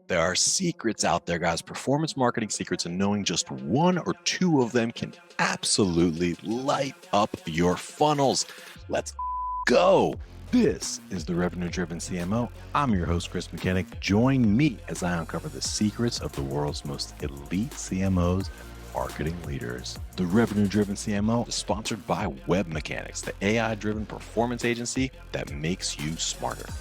There are secrets out there, guys, performance marketing secrets, and knowing just one or two of them can absolutely light up your funnels. Let's go. This is the Revenue Driven CMO. I'm your host, Chris Mechanic. Join me as I uncover the secrets of the world's most elite CMOs and marketing leaders. The Revenue Driven CMO is sponsored by Web Mechanics, the AI driven performance agency that makes you smarter.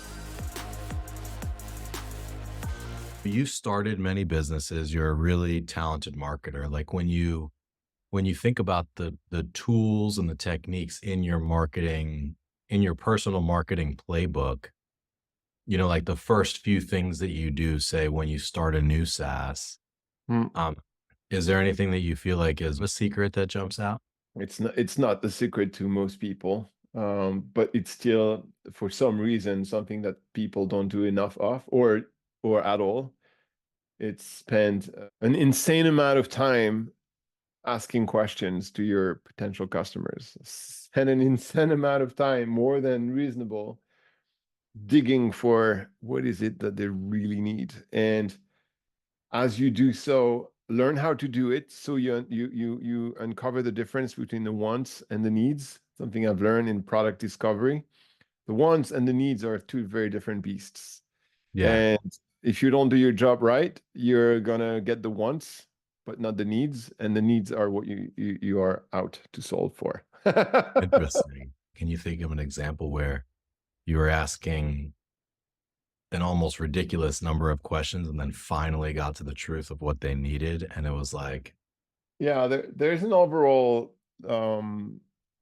You started many businesses. You're a really talented marketer. Like when you think about the tools and the techniques in your marketing, in your personal marketing playbook, like the first few things that you do, say when you start a new SaaS, Mm, um, is there anything that you feel like is a secret that jumps out? it's not the secret to most people, but it's still, for some reason, something that people don't do enough of, or at all. It's spend an insane amount of time asking questions to your potential customers. Spend an insane amount of time, more than reasonable, digging for what is it that they really need. And as you do so, learn how to do it so you uncover the difference between the wants and the needs. Something I've learned in product discovery. The wants and the needs are two very different beasts. Yeah, And if you don't do your job right, you're gonna get the wants, but not the needs. And the needs are what you are out to solve for. interesting. Can you think of an example where you were asking an almost ridiculous number of questions and then finally got to the truth of what they needed? And it was like, Yeah, there's an overall um,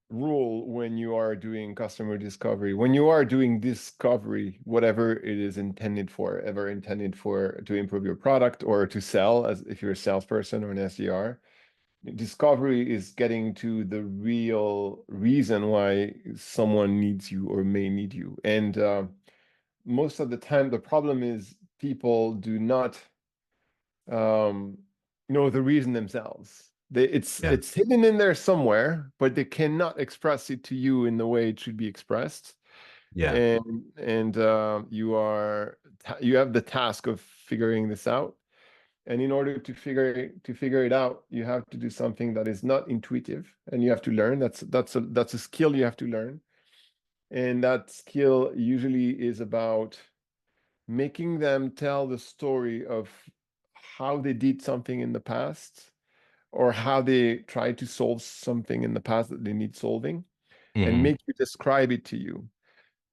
rule when you are doing customer discovery. When you are doing discovery, whatever it is intended for, ever intended for to improve your product or to sell, as if you're a salesperson or an SDR, discovery is getting to the real reason why someone needs you or may need you. And most of the time, the problem is people do not um, know the reason themselves. yeah, It's hidden in there somewhere, but they cannot express it to you in the way it should be expressed. yeah, And you have the task of figuring this out. And in order to figure it out, you have to do something that is not intuitive, and you have to learn. That's a skill you have to learn, and that skill usually is about making them tell the story of how they did something in the past, or how they tried to solve something in the past that they need solving, and mhm, make you describe it to you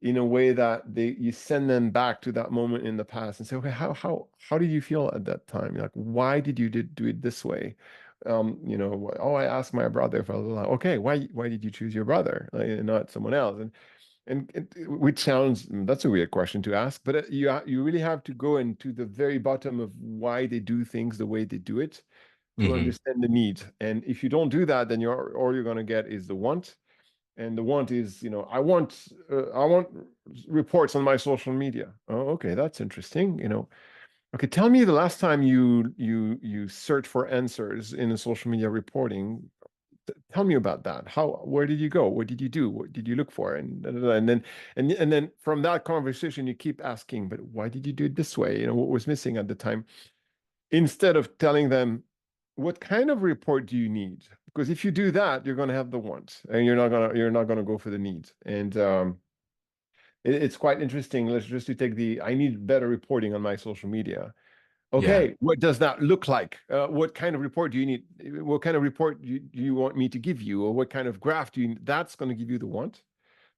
in a way that you send them back to that moment in the past and say, okay, how did you feel at that time? Like, why did you do it this way? Oh, I asked my brother for a little. Okay, why did you choose your brother, like, and not someone else? Which sounds, that's a weird question to ask, but you really have to go into the very bottom of why they do things the way they do it to mhm, understand the need. And if you don't do that, then all you're going to get is the want. And the want is, I want reports on my social media. Oh, okay, that's interesting. Okay, tell me the last time you search for answers in a social media reporting. Tell me about that. Where did you go? What did you do? What did you look for? And da, da, da. And then from that conversation, you keep asking, but why did you do it this way? What was missing at the time? Instead of telling them, what kind of report do you need? Because if you do that, you're going to have the wants, and you're not gonna go for the needs. And it's quite interesting. Let's just to take I need better reporting on my social media. yeah, Okay, what does that look like? What kind of report do you need? What kind of report do you want me to give you? Or what kind of graph do you need? That's going to give you the want.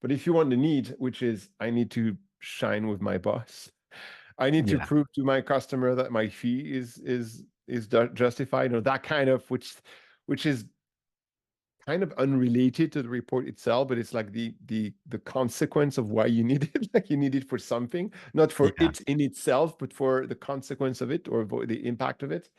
But if you want the need, which is, I need to shine with my boss, I need to yeah, prove to my customer that my fee is justified, or that kind of, which is kind of unrelated to the report itself, but it's like the consequence of why you need it. Like, you need it for something, not for yeah, it in itself, but for the consequence of it, or the impact of it.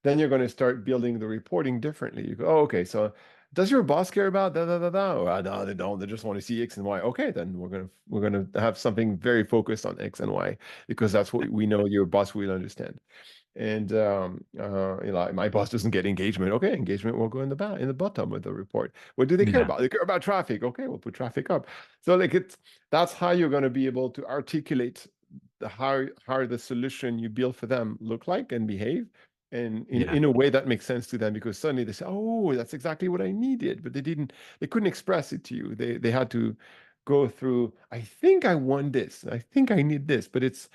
Then you're going to start building the reporting differently. You go, oh, okay, so does your boss care about da da da da? Oh, no, they don't. They just want to see X and Y. Okay, then we're gonna have something very focused on X and Y, because that's what we know your boss will understand. And my boss doesn't get engagement. Okay, engagement will go in the bottom of the report. What do they care yeah, about? They care about traffic. Okay, we'll put traffic up. So, like, that's how you're going to be able to articulate how the solution you build for them look like and behave, and Yeah. in a way that makes sense to them, because suddenly they say, oh, that's exactly what I needed, but they couldn't express it to you. They had to go through, I think I want this, I think I need this, but it's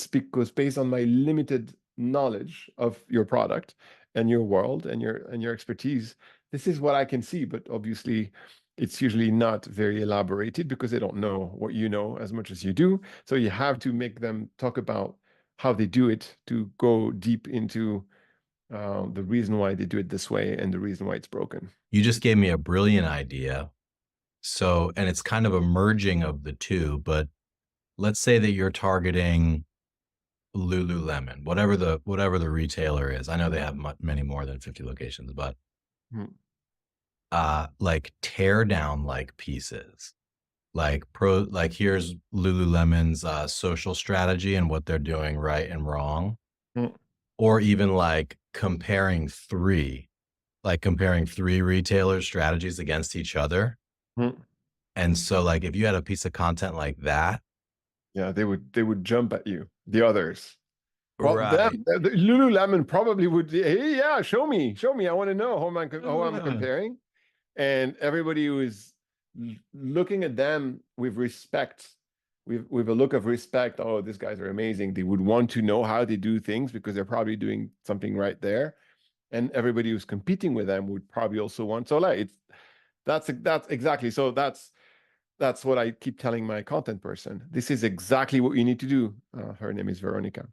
because based on my limited knowledge of your product and your world and your expertise, this is what I can see. But obviously it's usually not very elaborated because they don't know what you know as much as you do. So you have to make them talk about how they do it to go deep into the reason why they do it this way and the reason why it's broken. You just gave me a brilliant idea. So, and it's kind of a merging of the two, but let's say that you're targeting Lululemon, whatever the retailer is. I know they have many more than 50 locations, but Mm, like tear down like pieces. Like here's Lululemon's social strategy and what they're doing right and wrong, mm, or even like comparing three retailers' strategies against each other. mm. And so like if you had a piece of content like that, Yeah, they would jump at you, the others. Well, right. the Lululemon probably would. Hey, yeah, show me. I want to know how I'm Uh, comparing. And everybody who is looking at them with respect, with a look of respect. Oh, these guys are amazing. They would want to know how they do things because they're probably doing something right there. And everybody who's competing with them would probably also want. So like that's exactly. So that's what I keep telling my content person. This is exactly what you need to do. Her name is Veronica.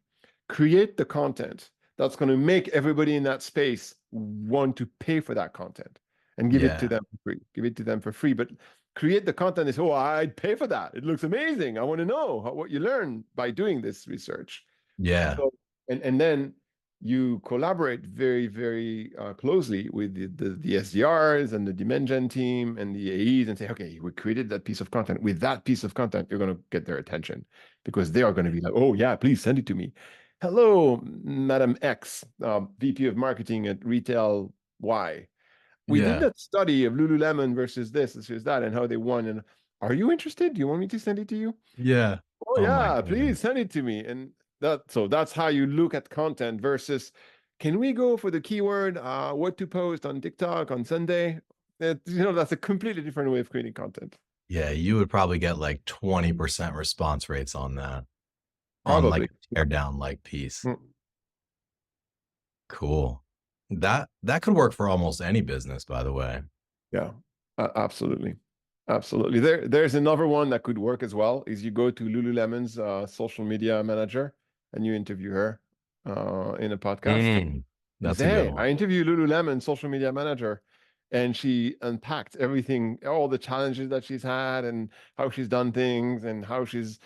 Create the content that's going to make everybody in that space want to pay for that content and give it to yeah. them for free. Give it to them for free. But create the content is, oh, I'd pay for that. It looks amazing. I want to know what you learn by doing this research. Yeah. So, and then you collaborate very, very closely with the SDRs and the demand gen team and the AEs and say, okay, we created that piece of content. With that piece of content, you're going to get their attention because they are going to be like, oh, yeah, please send it to me. Hello, Madam X, VP of Marketing at Retail Y. We did Yeah. that study of Lululemon versus this that, and how they won. And are you interested? Do you want me to send it to you? Yeah. Oh Oh my yeah, goodness. please send it to me. And that's how you look at content versus, can we go for the keyword what to post on TikTok on Sunday? That's a completely different way of creating content. Yeah, you would probably get like 20% response rates on that, on like Probably. a tear down like piece. Mm, Cool. That could work for almost any business, by the way. yeah, absolutely. Absolutely. There's another one that could work as well, is you go to Lululemon's social media manager and you interview her in a podcast. And you That's say, a good hey, one. I interviewed Lululemon social media manager, and she unpacked everything, all the challenges that she's had, and how she's done things, and how she's,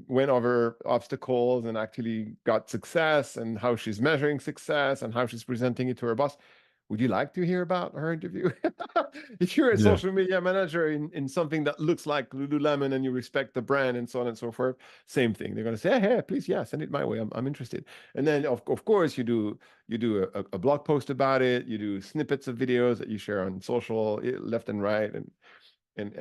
went over obstacles and actually got success, and how she's measuring success, and how she's presenting it to her boss. Would you like to hear about her interview? If you're a Yeah. social media manager in something that looks like Lululemon and you respect the brand and so on and so forth, same thing. They're going to say, hey, please, yeah, send it my way. I'm interested. And then of course you do a blog post about it. You do snippets of videos that you share on social left and right, and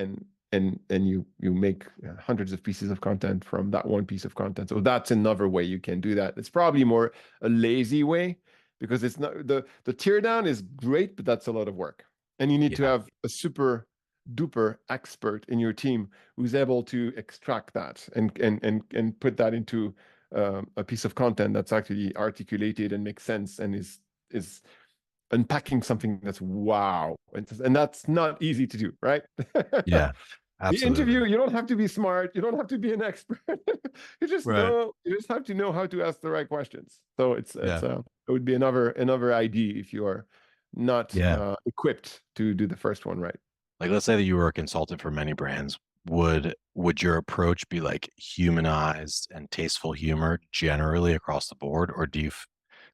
you make hundreds of pieces of content from that one piece of content. So that's another way you can do that. It's probably more a lazy way, because it's not the tear down is great, but that's a lot of work. And you need to Yeah. have a super duper expert in your team who's able to extract that and put that into a piece of content that's actually articulated and makes sense and is unpacking something that's wow. And that's not easy to do, right? Yeah. The Absolutely. interview, you don't have to be smart, you don't have to be an expert. Right. You just have to know how to ask the right questions. So Yeah. it would be another ID if you are not Yeah. equipped to do the first one right. Like, let's say that you were a consultant for many brands. Would your approach be like humanized and tasteful humor generally across the board, or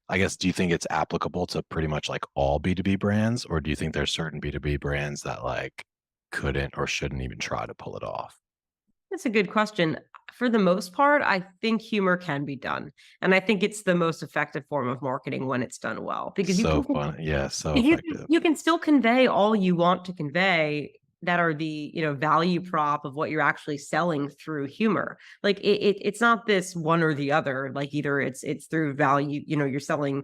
I guess, do you think it's applicable to pretty much like all B2B brands, or do you think there's certain B2B brands that like couldn't or shouldn't even try to pull it off? That's a good question. For the most part, I think humor can be done, and I think it's the most effective form of marketing when it's done well, because So fun. Yeah, so you effective. can still convey all you want to convey the, you know, value prop of what you're actually selling through humor. Like it's not this one or the other. Like either it's through value, you know, you're selling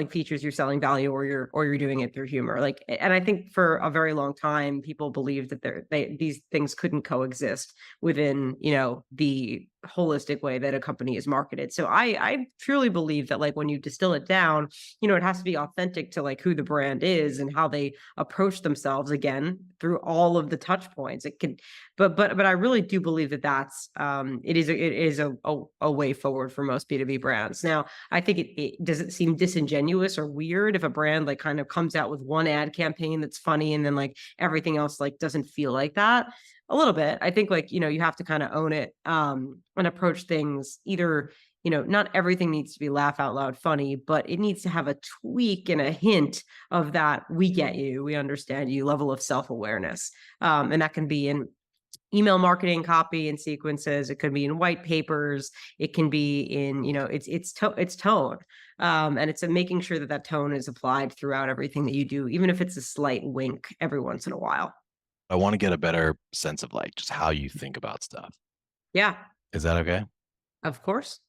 features, you're selling value, or you're doing it through humor. Like, and I think for a very long time people believed that these things couldn't coexist within, you know, the holistic way that a company is marketed. So I truly believe that, like, when you distill it down, you know, it has to be authentic to like who the brand is and how they approach themselves, again, through all of the touch points. It can, but I really do believe that that's it is a way forward for most B2B brands. Now, I think it does it seem disingenuous or weird if a brand like kind of comes out with one ad campaign that's funny and then like everything else like doesn't feel like that. A little bit. I think, like, you know, you have to kind of own it and approach things either, you know, not everything needs to be laugh out loud funny, but it needs to have a tweak and a hint of that we get you, we understand you level of self-awareness. And that can be in email marketing copy and sequences. It could be in white papers. It can be in, you know, it's tone. And it's making sure that that tone is applied throughout everything that you do, even if it's a slight wink every once in a while. I want to get a better sense of like just how you think about stuff. Yeah, Is that okay? of course.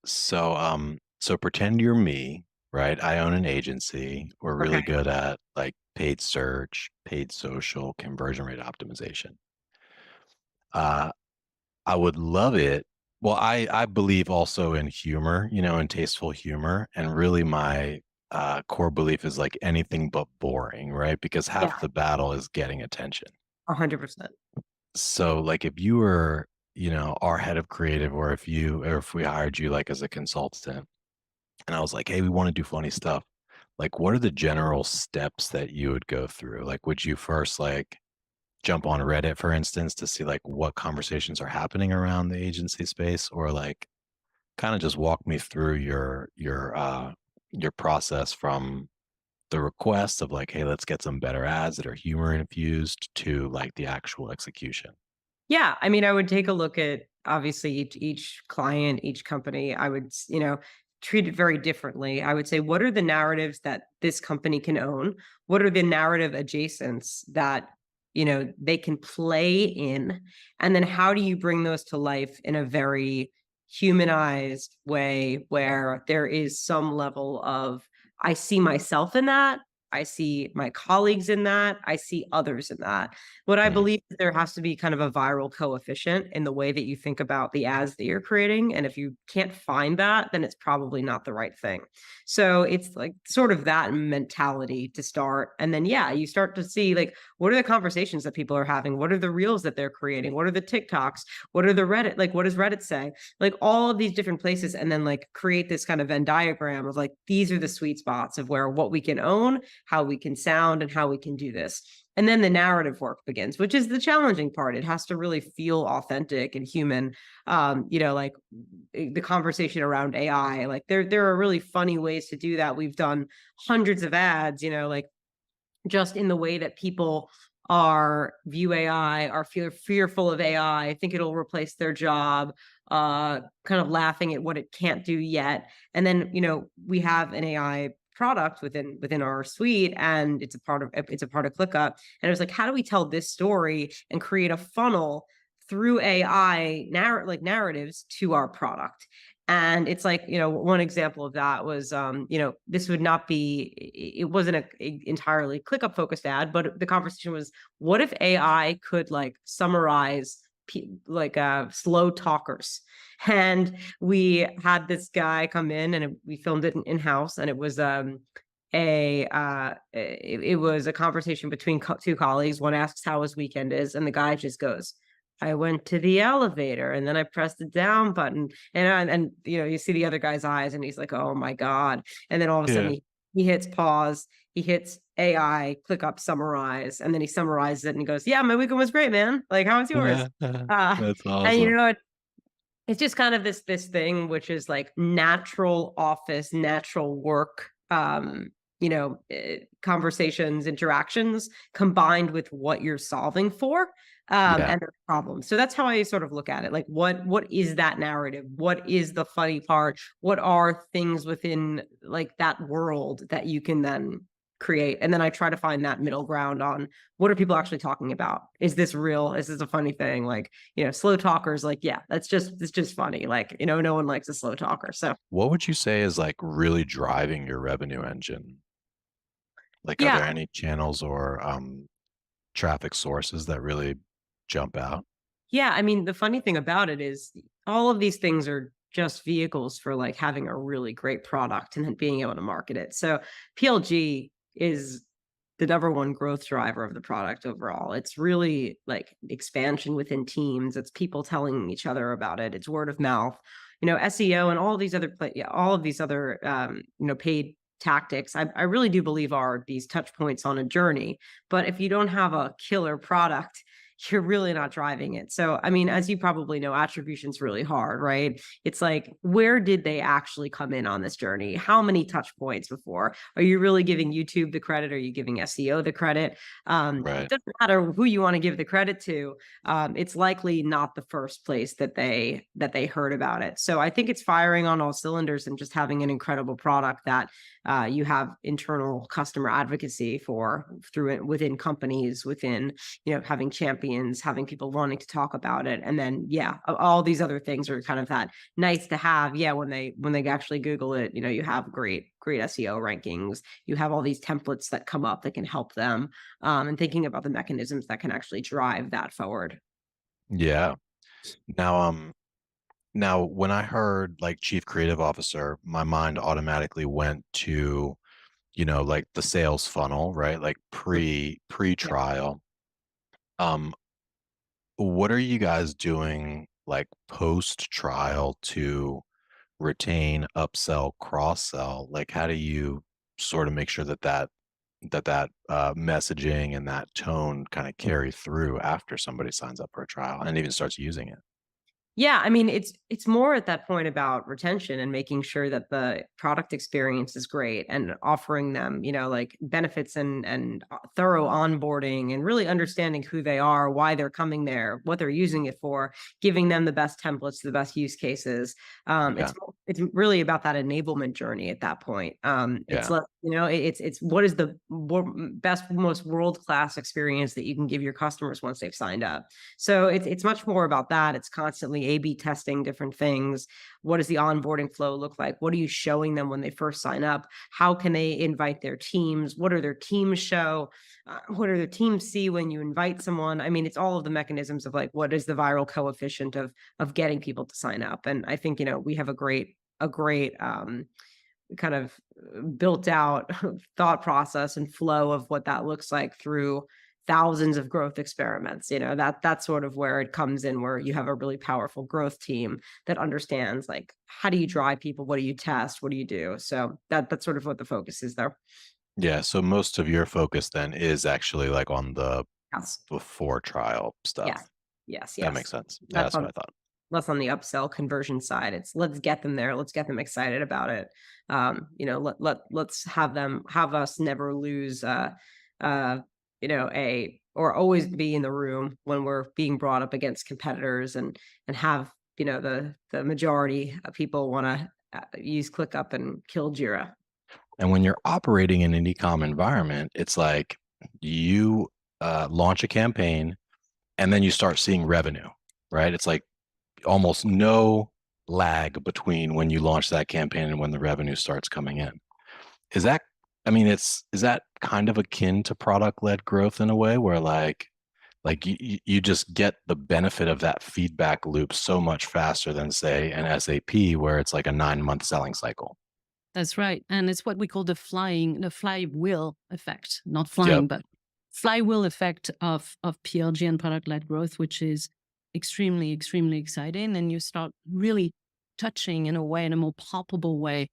So pretend you're me, right? I own an agency. We're really Okay. good at like paid search, paid social, conversion rate optimization. I would love it. Well, I believe also in humor, you know, in tasteful humor. And really my core belief is like anything but boring, right? Because Yeah, half the battle is getting attention. 100%. So like if you were, you know, our head of creative, or if we hired you like as a consultant and I was like, hey, we want to do funny stuff. Like, what are the general steps that you would go through? Like, would you first like jump on Reddit, for instance, to see like what conversations are happening around the agency space, or like kind of just walk me through your process from the request of like, hey, let's get some better ads that are humor infused to like the actual execution. Yeah, I mean, I would take a look at obviously each client, each company. I would, you know, treat it very differently. I would say, what are the narratives that this company can own? What are the narrative adjacents that, you know, they can play in? And then how do you bring those to life in a very humanized way where there is some level of, I see myself in that. I see my colleagues in that. I see others in that. What I Mhm. believe is there has to be kind of a viral coefficient in the way that you think about the ads that you're creating. And if you can't find that, then it's probably not the right thing. So it's like sort of that mentality to start. And then, yeah, you start to see like, what are the conversations that people are having? What are the reels that they're creating? What are the TikToks? What are the Reddit? Like, what does Reddit say? Like all of these different places. And then like create this kind of Venn diagram of like, these are the sweet spots of where what we can own, how we can sound, and how we can do this. And then the narrative work begins, which is the challenging part. It has to really feel authentic and human. You know, like the conversation around AI, like there are really funny ways to do that. We've done hundreds of ads, you know, like just in the way that people are view AI, are fearful of AI, think it'll replace their job, kind of laughing at what it can't do yet. And then, you know, we have an AI product within our suite, and it's a part of ClickUp. And it was like, how do we tell this story and create a funnel through AI narratives to our product? And it's like, you know, one example of that was, you know, this would not be, it wasn't a entirely ClickUp focused ad, but the conversation was, what if AI could like summarize slow talkers? And we had this guy come in and we filmed it in house, and it was it was a conversation between two colleagues. One asks how his weekend is, and the guy just goes, I went to the elevator and then I pressed the down button, and you know, you see the other guy's eyes and he's like, oh my God. And then all of a sudden Yeah. he hits pause, he hits AI, ClickUp summarize, and then he summarizes it and he goes, yeah, my weekend was great, man. Like, how was yours? That's And you awesome. know, it's just kind of this thing which is like natural office, natural work, you know, conversations, interactions combined with what you're solving for, Yeah. and the problem. So that's how I sort of look at it. Like, what is that narrative? What is the funny part? What are things within like that world that you can then create. And then I try to find that middle ground on what are people actually talking about? Is this real? Is this a funny thing? Like, slow talkers, like, yeah, it's just funny. Like, no one likes a slow talker. So What would you say is like really driving your revenue engine? Like, are yeah, there any channels or traffic sources that really jump out? yeah. I mean, the funny thing about it is all of these things are just vehicles for like having a really great product and then being able to market it. So PLG is the number one growth driver of the product overall. It's really like expansion within teams. It's people telling each other about it. It's word of mouth. SEO and all these other all of these other paid tactics. I really do believe are these touch points on a journey. But if you don't have a killer product, you're really not driving it. So, I mean, as you probably know, attribution's really hard, right? It's like, where did they actually come in on this journey? How many touch points before? Are you really giving YouTube the credit? Are you giving SEO the credit? Right. It doesn't matter who you want to give the credit to. It's likely not the first place that they heard about it. So I think it's firing on all cylinders and just having an incredible product that you have internal customer advocacy for through it within companies, within having champions, having people wanting to talk about it. And then, yeah, all these other things are kind of that nice to have. Yeah. When they actually Google it, you have great SEO rankings. You have all these templates that come up that can help them, and thinking about the mechanisms that can actually drive that forward. Yeah. Now when I heard like chief creative officer, my mind automatically went to, like the sales funnel, right? Like Yeah. pre-trial. Um, what are you guys doing like post-trial to retain, upsell, cross-sell? Like, how do you sort of make sure that messaging and that tone kind of carry through after somebody signs up for a trial and even starts using it? Yeah, I mean, it's more at that point about retention and making sure that the product experience is great and offering them, like benefits and thorough onboarding and really understanding who they are, why they're coming there, what they're using it for, giving them the best templates, the best use cases. Yeah. It's really about that enablement journey at that point. It's Yeah. like, it's what is the best, most world-class experience that you can give your customers once they've signed up. So it's much more about that. It's constantly A/B testing different things. What does the onboarding flow look like? What are you showing them when they first sign up? How can they invite their teams? What are their teams show? What are their teams see when you invite someone? I mean, it's all of the mechanisms of like what is the viral coefficient of getting people to sign up. And I think we have a great kind of built out thought process and flow of what that looks like through thousands of growth experiments. That's sort of where it comes in, where you have a really powerful growth team that understands like how do you drive people, what do you test, what do you do. So that's sort of what the focus is there. Yeah. So most of your focus then is actually like on the Yes. before trial Yes. stuff. Yes. That Yes. makes sense. Yeah, That's that's what on I thought. less on the upsell conversion side. It's let's get them there. Let's get them excited about it. Let's have us never lose uh or always be in the room when we're being brought up against competitors and have the majority of people want to use ClickUp and kill Jira. And when you're operating in an e-com environment, it's like you launch a campaign and then you start seeing revenue, right? It's like almost no lag between when you launch that campaign and when the revenue starts coming in. Is that, I mean, is that kind of akin to product-led growth in a way where like you just get the benefit of that feedback loop so much faster than say an SAP where it's like a 9-month selling cycle. That's right. And it's what we call the flywheel effect, not Yep. flying, but flywheel effect of PLG and product-led growth, which is extremely, extremely exciting. And you start really touching in a more palpable way,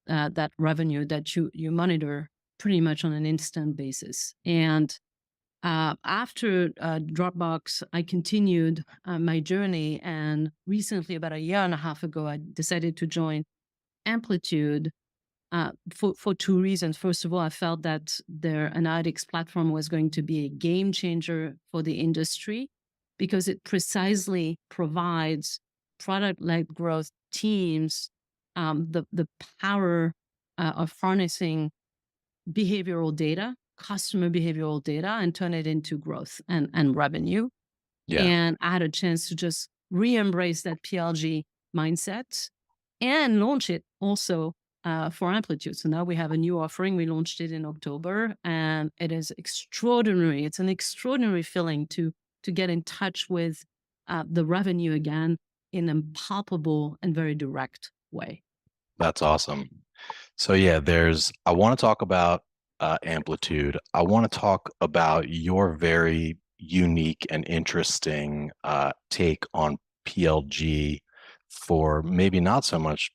that revenue that you monitor pretty much on an instant basis. And after Dropbox, I continued my journey. And recently, about a year and a half ago, I decided to join Amplitude for two reasons. First of all, I felt that their analytics platform was going to be a game changer for the industry because it precisely provides product-led growth teams the power of harnessing behavioral data, customer behavioral data, and turn it into growth and revenue. Yeah. And I had a chance to just re-embrace that PLG mindset and launch it also for Amplitude. So now we have a new offering. We launched it in October, and it is extraordinary. It's an extraordinary feeling to get in touch with the revenue again in a palpable and very direct way. That's awesome. So yeah, I want to talk about Amplitude. I want to talk about your very unique and interesting take on PLG for maybe not so much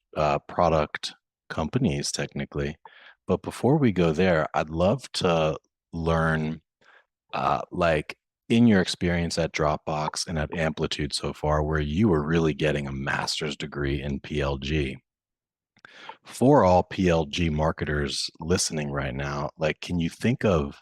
product companies technically. But before we go there, I'd love to learn, like in your experience at Dropbox and at Amplitude so far, where you were really getting a master's degree in PLG. For all PLG marketers listening right now, like, can you think of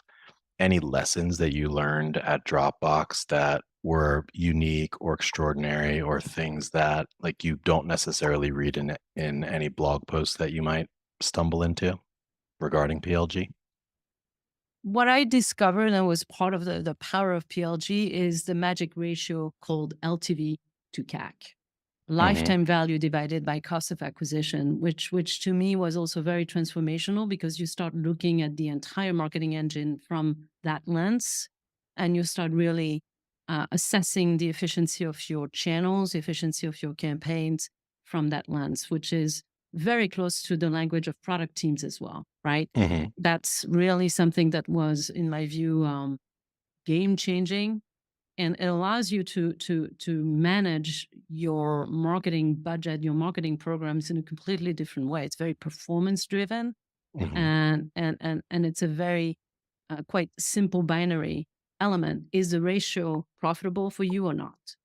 any lessons that you learned at Dropbox that were unique or extraordinary, or things that like you don't necessarily read in any blog posts that you might stumble into regarding PLG? What I discovered and was part of the power of PLG is the magic ratio called LTV to CAC. Lifetime value divided by cost of acquisition, which to me was also very transformational, because you start looking at the entire marketing engine from that lens, and you start really assessing the efficiency of your channels, efficiency of your campaigns from that lens, which is very close to the language of product teams as well, right? Mm-hmm. That's really something that was, in my view, game changing, and it allows you to manage your marketing budget, your marketing programs in a completely different way. It's very performance driven, Mm-hmm. and it's a very quite simple binary element. Is the ratio profitable for you or not?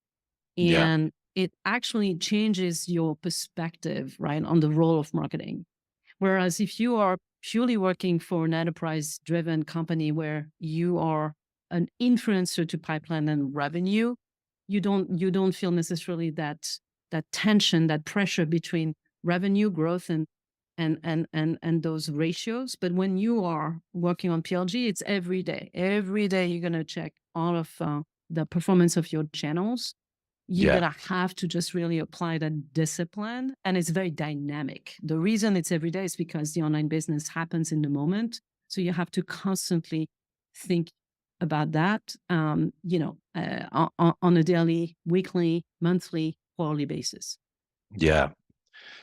Yeah. And it actually changes your perspective, right, on the role of marketing. Whereas if you are purely working for an enterprise driven company where you are an influencer to pipeline and revenue, you don't feel necessarily that tension, that pressure between revenue growth and those ratios. But when you are working on PLG, it's every day. Every day you're going to check all of the performance of your channels. You're Yeah. going to have to just really apply that discipline, and it's very dynamic. The reason it's every day is because the online business happens in the moment. So you have to constantly think about that, on a daily, weekly, monthly, quarterly basis. Yeah.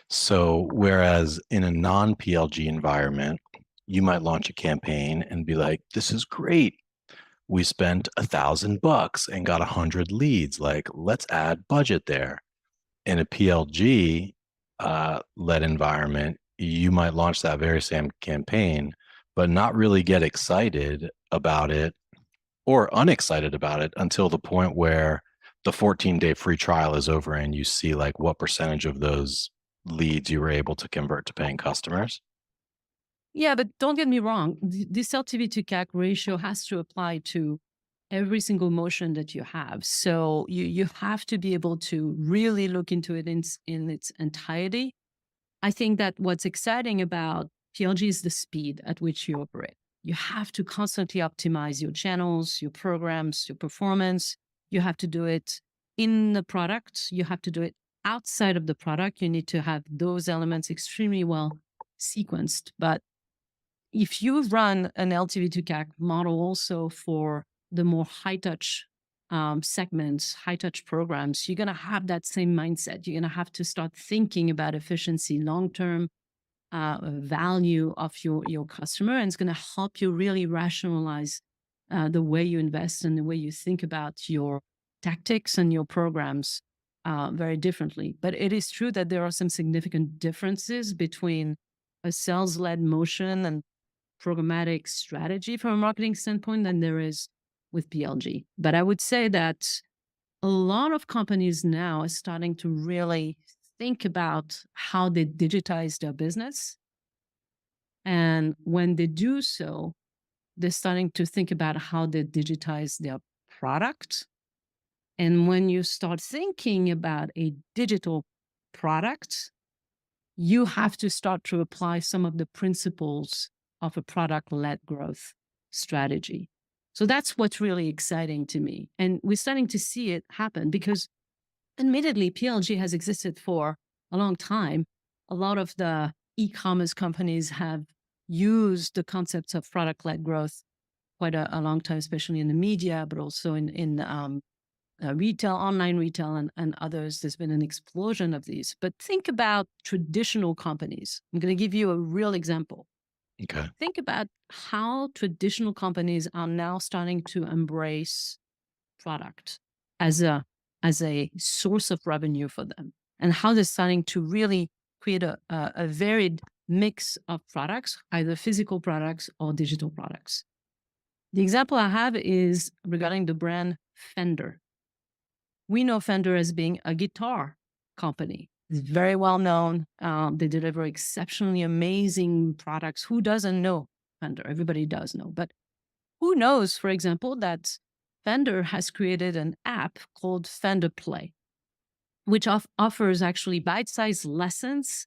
So whereas in a non-PLG environment, you might launch a campaign and be like, this is great. We spent $1,000 and got 100 leads. Like, let's add budget there. In a PLG led environment, you might launch that very same campaign, but not really get excited about it or unexcited about it until the point where the 14-day free trial is over and you see like what percentage of those leads you were able to convert to paying customers. Yeah, but don't get me wrong. This LTV to CAC ratio has to apply to every single motion that you have. So you have to be able to really look into it in its entirety. I think that what's exciting about PLG is the speed at which you operate. You have to constantly optimize your channels, your programs, your performance. You have to do it in the product. You have to do it outside of the product. You need to have those elements extremely well sequenced. But if you run an LTV to CAC model also for the more high touch segments, high touch programs, you're going to have that same mindset. You're going to have to start thinking about efficiency, long term value of your customer, and it's going to help you really rationalize the way you invest and the way you think about your tactics and your programs very differently. But it is true that there are some significant differences between a sales led motion and programmatic strategy from a marketing standpoint than there is with PLG. But I would say that a lot of companies now are starting to really think about how they digitize their business. And when they do so, they're starting to think about how they digitize their product. And when you start thinking about a digital product, you have to start to apply some of the principles of a product-led growth strategy. So that's what's really exciting to me. And we're starting to see it happen because admittedly, PLG has existed for a long time. A lot of the e-commerce companies have used the concepts of product-led growth quite a long time, especially in the media, but also in retail, online retail, and others. There's been an explosion of these. But think about traditional companies. I'm going to give you a real example. Okay. Think about how traditional companies are now starting to embrace product as a source of revenue for them, and how they're starting to really create a varied mix of products, either physical products or digital products. The example I have is regarding the brand Fender. We know Fender as being a guitar company. It's very well known. They deliver exceptionally amazing products. Who doesn't know Fender? Everybody does know. But who knows, for example, that Fender has created an app called Fender Play, which offers actually bite-sized lessons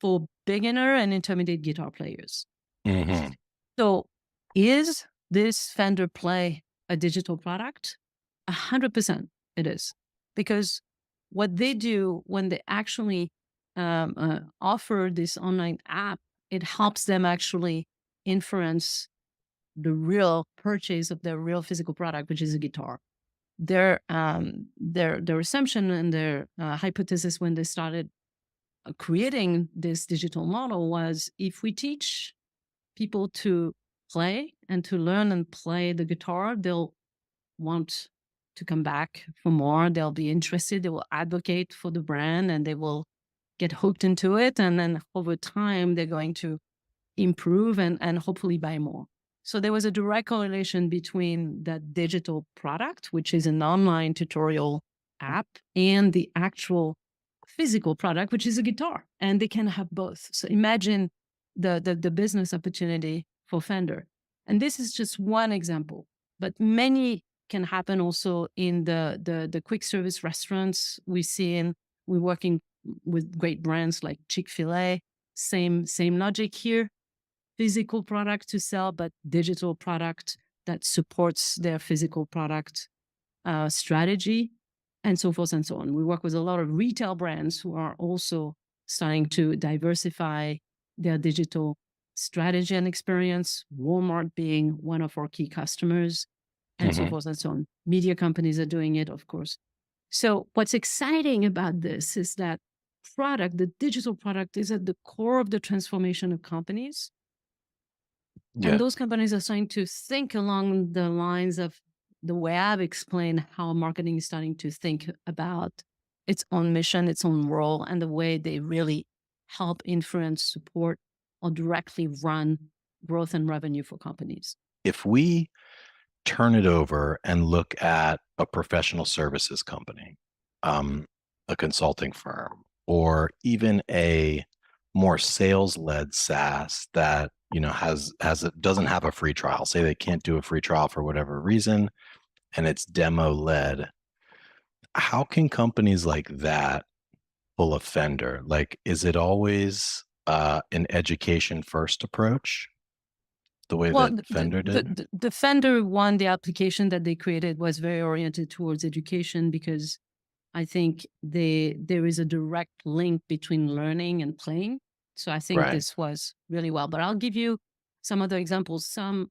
for beginner and intermediate guitar players. Mm-hmm. So is this Fender Play a digital product? 100% it is. Because what they do when they actually offer this online app, it helps them actually influence the real purchase of their real physical product, which is a guitar. Their assumption and their hypothesis when they started creating this digital model was, if we teach people to play and to learn and play the guitar, they'll want to come back for more. They'll be interested. They will advocate for the brand and they will get hooked into it. And then over time, they're going to improve and hopefully buy more. So there was a direct correlation between that digital product, which is an online tutorial app, and the actual physical product, which is a guitar. And they can have both. So imagine the business opportunity for Fender. And this is just one example, but many can happen also in the quick service restaurants we see in. We're working with great brands like Chick-fil-A. Same logic here. Physical product to sell, but digital product that supports their physical product strategy, and so forth and so on. We work with a lot of retail brands who are also starting to diversify their digital strategy and experience, Walmart being one of our key customers, and so forth and so on. Media companies are doing it, of course. So what's exciting about this is that the digital product, is at the core of the transformation of companies. Yeah. And those companies are starting to think along the lines of the way I've explained how marketing is starting to think about its own mission, its own role, and the way they really help influence, support, or directly run growth and revenue for companies. If we turn it over and look at a professional services company, a consulting firm, or even a more sales-led SaaS that doesn't have a free trial. Say they can't do a free trial for whatever reason, and it's demo-led. How can companies like that pull a Fender? Like, is it always an education-first approach, the way that Fender did? The Fender one, the application that they created was very oriented towards education, because I think there is a direct link between learning and playing. So I think this was really well. But I'll give you some other examples. Some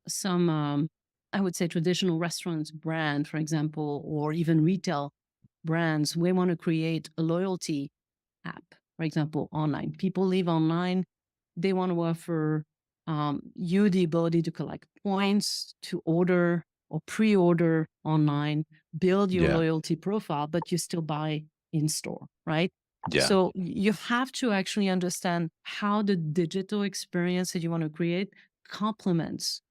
I would say traditional restaurants brand, for example, or even retail brands, we want to create a loyalty app, for example, online. People live online. They want to offer you the ability to collect points, to order or pre-order online, build your loyalty profile, but you still buy in store, right? Yeah. So you have to actually understand how the digital experience that you want to create complements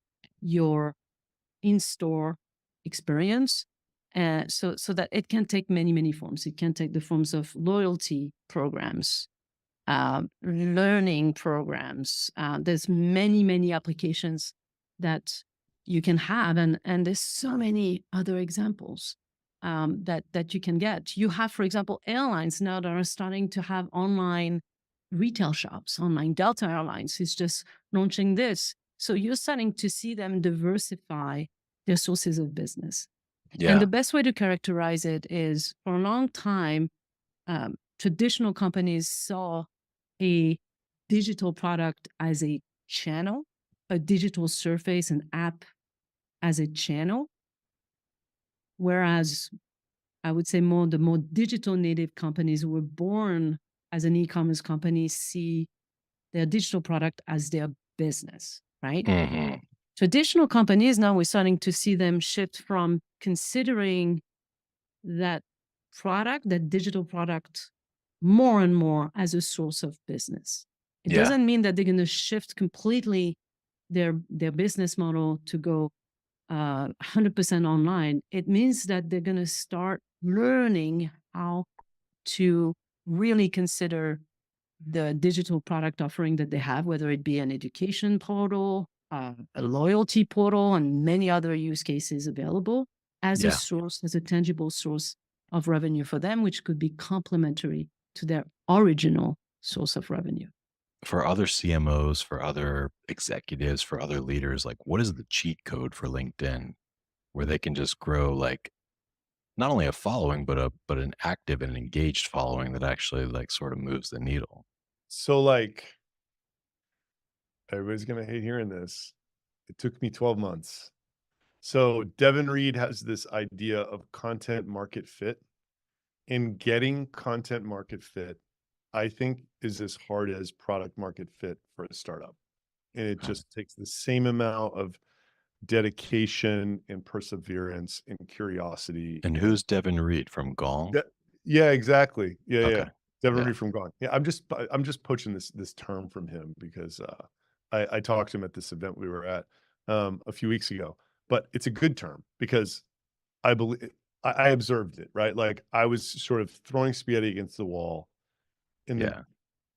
your in-store experience. So that it can take many forms. It can take the forms of loyalty programs, learning programs. There's many applications that you can have, and there's so many other examples that you can get. You have, for example, airlines now that are starting to have online retail shops. Online Delta Airlines is just launching this. So you're starting to see them diversify their sources of business. Yeah. And the best way to characterize it is, for a long time, traditional companies saw a digital product as a channel, a digital surface, an app as a channel. Whereas I would say the more digital native companies who were born as an e-commerce company see their digital product as their business, right? hmm Traditional companies, now we're starting to see them shift from considering that product, that digital product, more and more as a source of business. It Yeah. doesn't mean that they're going to shift completely their business model to go 100% online. It means that they're going to start learning how to really consider the digital product offering that they have, whether it be an education portal, a loyalty portal, and many other use cases available, as a Yeah. source, as a tangible source of revenue for them, which could be complementary to their original source of revenue. For other CMOs, for other executives, for other leaders, like what is the cheat code for LinkedIn where they can just grow like not only a following, but an active and engaged following that actually like sort of moves the needle? So like, everybody's gonna hate hearing this. It took me 12 months. So Devin Reed has this idea of content market fit, and getting content market fit, I think, is as hard as product market fit for a startup. And it Okay. just takes the same amount of dedication and perseverance and curiosity. And who's Devin Reed from Gong? Yeah, exactly. Yeah, Okay. yeah. Devin Yeah. Reed from Gone. Yeah, I'm just poaching this term from him because I talked to him at this event we were at a few weeks ago. But it's a good term because I believe I observed it, right? Like I was sort of throwing spaghetti against the wall, and then Yeah.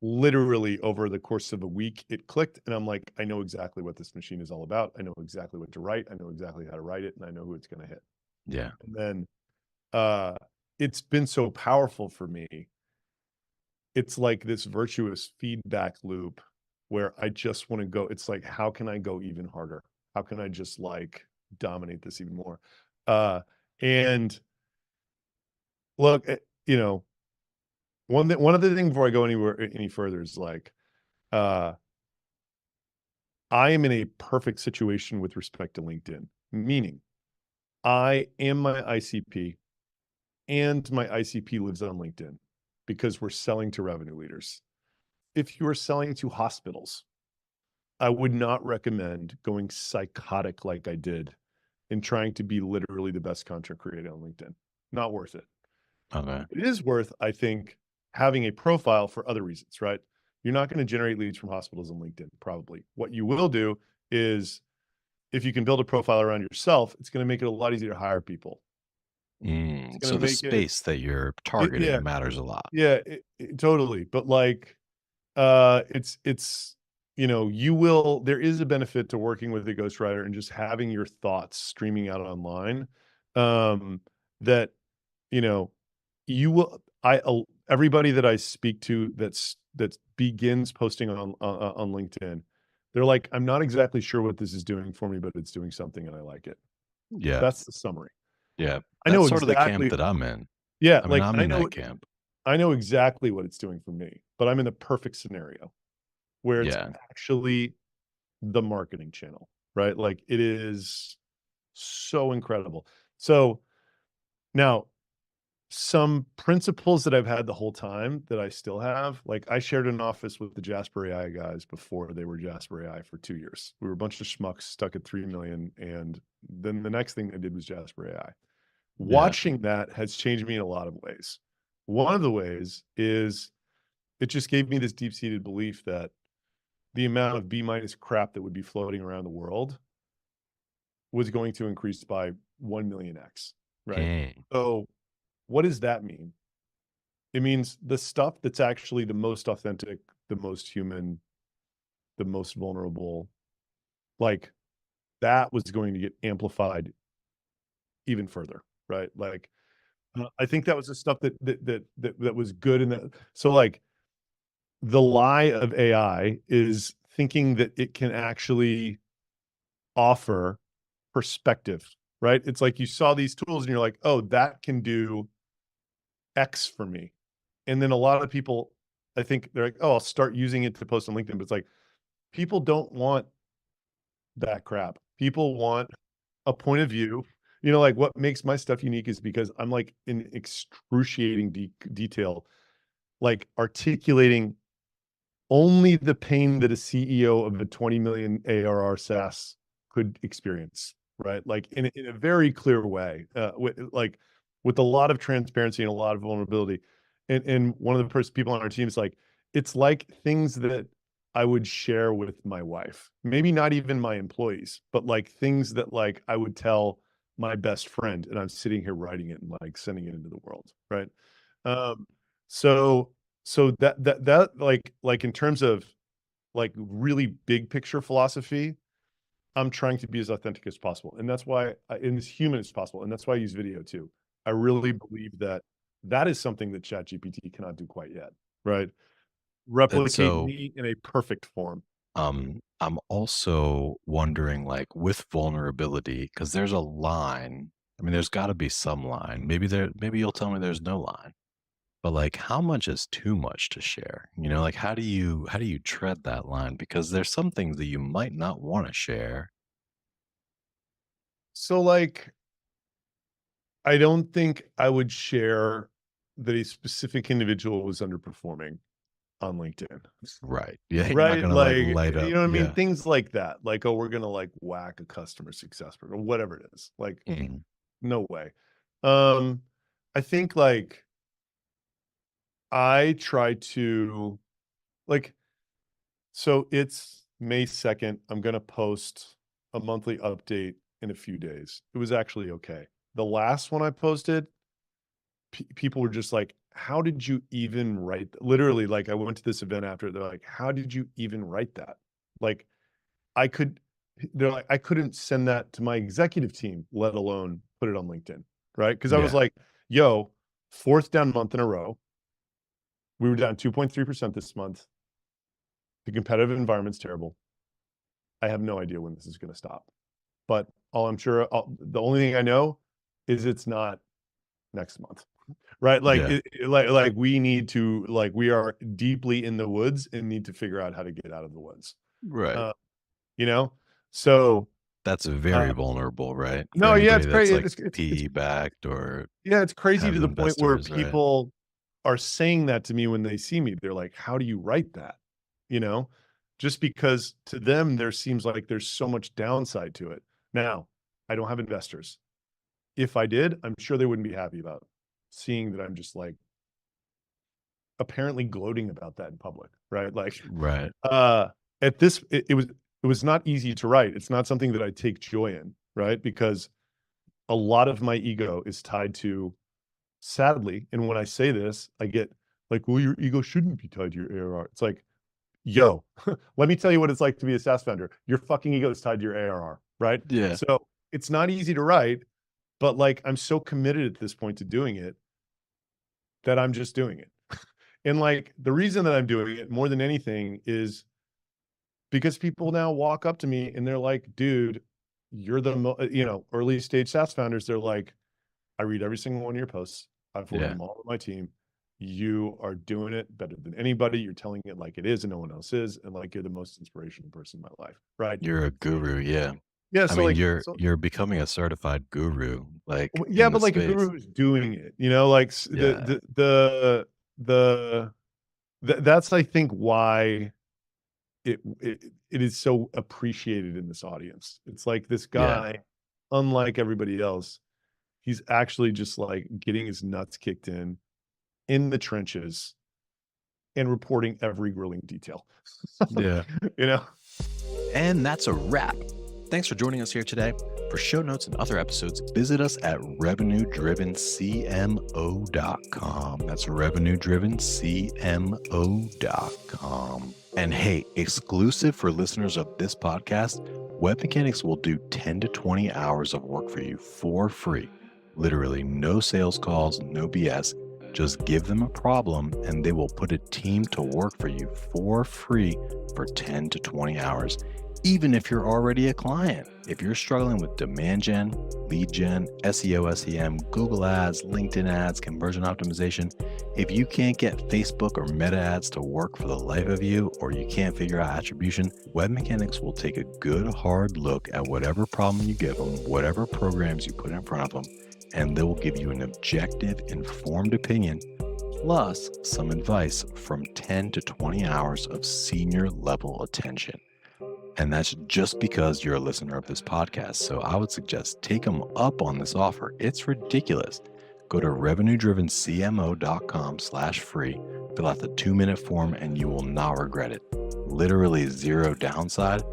literally over the course of a week, it clicked, and I'm like, I know exactly what this machine is all about. I know exactly what to write. I know exactly how to write it, and I know who it's going to hit. Yeah. And then it's been so powerful for me. It's like this virtuous feedback loop where I just want to go. It's like, how can I go even harder? How can I just like dominate this even more? And look, you know, one other thing before I go any further is like, I am in a perfect situation with respect to LinkedIn, meaning I am my ICP and my ICP lives on LinkedIn because we're selling to revenue leaders. If you are selling to hospitals, I would not recommend going psychotic like I did and trying to be literally the best content creator on LinkedIn. Not worth it. Okay. It is worth, I think, having a profile for other reasons, right? You're not going to generate leads from hospitals on LinkedIn, probably. What you will do is if you can build a profile around yourself, it's going to make it a lot easier to hire people. It's going So to the make space that you're targeting yeah, matters a lot. yeah, totally. But like, it's you know, there is a benefit to working with a ghostwriter and just having your thoughts streaming out online. That you know, you will. Everybody that I speak to that begins posting on LinkedIn, they're like, I'm not exactly sure what this is doing for me, but it's doing something, and I like it. Yeah. That's the summary. Yeah. I know That's sort of the camp exactly. that I'm in. Yeah, I mean, like I'm in that camp. I know exactly what it's doing for me, but I'm in the perfect scenario where it's Yeah. actually the marketing channel, right? Like it is so incredible. So now some principles that I've had the whole time that I still have, like I shared an office with the Jasper AI guys before they were Jasper AI for 2 years. We were a bunch of schmucks stuck at 3 million. And then the next thing I did was Jasper AI. Watching that has changed me in a lot of ways. One of the ways is it just gave me this deep-seated belief that the amount of B- crap that would be floating around the world was going to increase by 1 million X, right? So what does that mean? It means the stuff that's actually the most authentic, the most human, the most vulnerable, like that was going to get amplified even further, right? Like I think that was the stuff that was good in that. So like the lie of AI is thinking that it can actually offer perspective, right? It's like you saw these tools and you're like, oh, that can do X for me. And then a lot of people, I think they're like, oh, I'll start using it to post on LinkedIn. But it's like, people don't want that crap. People want a point of view. You know, like what makes my stuff unique is because I'm like in excruciating detail, like articulating only the pain that a CEO of a 20 million ARR SaaS could experience, right? Like in a very clear way, with a lot of transparency and a lot of vulnerability. And one of the people on our team is like, it's like things that I would share with my wife, maybe not even my employees, but like things that like I would tell my best friend, and I'm sitting here writing it and like sending it into the world, right? Um, so that like in terms of like really big picture philosophy, I'm trying to be as authentic as possible, and that's why and as human as possible, and that's why I use video too. I really believe that that is something that ChatGPT cannot do quite yet, right? Replicate so me in a perfect form. I'm also wondering, like, with vulnerability, because there's a line. I mean, there's got to be some line. Maybe you'll tell me there's no line. But like, how much is too much to share? You know, like how do you tread that line? Because there's some things that you might not want to share. So like, I don't think I would share that a specific individual was underperforming on LinkedIn. Right. Yeah. You're not Right? gonna like Like, light you up. know what I mean? Yeah. Things like that. Like, oh, we're gonna like whack a customer success person or whatever it is. Like, Mhm. no way. Um, I think like I try to like, so it's May 2nd. I'm gonna post a monthly update in a few days. It was actually okay. The last one I posted, people were just like, how did you even write literally, like I went to this event after, they're like, how did you even write that? Like I could they're like, I couldn't send that to my executive team, let alone put it on LinkedIn, right? Because I was Yeah. like, yo, fourth down month in a row. We were down 2.3% this month. The competitive environment's terrible. I have no idea when this is going to stop. But the only thing I know is it's not next month. Right? Like Yeah. like we need to like we are deeply in the woods and need to figure out how to get out of the woods. Right. Uh, you know? So That's very vulnerable, right? For no, yeah, anybody it's that's great. like It's PE backed or yeah, it's crazy to has the point where investors, right? people are saying that to me when they see me. They're like, "How do you write that?" You know? Just because to them there seems like there's so much downside to it. Now, I don't have investors. If I did, I'm sure they wouldn't be happy about seeing that I'm just like apparently gloating about that in public, right? Like, Right. at this, it was not easy to write. It's not something that I take joy in, right? Because a lot of my ego is tied to, sadly, and when I say this, I get like, well, your ego shouldn't be tied to your ARR. It's like, yo, let me tell you what it's like to be a SaaS founder. Your fucking ego is tied to your ARR, right? Yeah. So it's not easy to write, but like I'm so committed at this point to doing it that I'm just doing it. And like the reason that I'm doing it more than anything is because people now walk up to me and they're like, dude, you're the early stage SaaS founders. They're like, I read every single one of your posts. I've forwarded Yeah. them all to my team. You are doing it better than anybody. You're telling it like it is and no one else is. And like, you're the most inspirational person in my life. Right. You're a guru. Yeah. Yeah. I So mean, like, you're becoming a certified guru, like yeah, in the but like a space. guru who's doing it, like Yeah. that's, I think, why it is so appreciated in this audience. It's like this Yeah. guy, unlike everybody else, he's actually just like getting his nuts kicked in the trenches and reporting every grilling detail. Yeah. You know? And that's a wrap. Thanks for joining us here today. For show notes and other episodes, visit us at revenue-drivencmo.com. That's revenue-drivencmo.com. And hey, exclusive for listeners of this podcast, Web Mechanics will do 10 to 20 hours of work for you for free. Literally no sales calls, no BS. Just give them a problem and they will put a team to work for you for free for 10 to 20 hours. even if you're already a client. If you're struggling with demand gen, lead gen, SEO, SEM, Google ads, LinkedIn ads, conversion optimization, if you can't get Facebook or Meta ads to work for the life of you, or you can't figure out attribution, Web Mechanics will take a good hard look at whatever problem you give them, whatever programs you put in front of them, and they will give you an objective, informed opinion, plus some advice from 10 to 20 hours of senior level attention. And that's just because you're a listener of this podcast. So I would suggest take them up on this offer. It's ridiculous. Go to revenuedrivencmo.com/free, fill out the 2-minute form, and you will not regret it. Literally zero downside,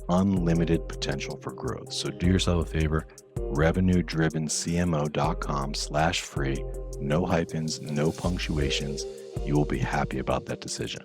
unlimited potential for growth. So do yourself a favor, revenuedrivencmo.com/free, no hyphens, no punctuations. You will be happy about that decision.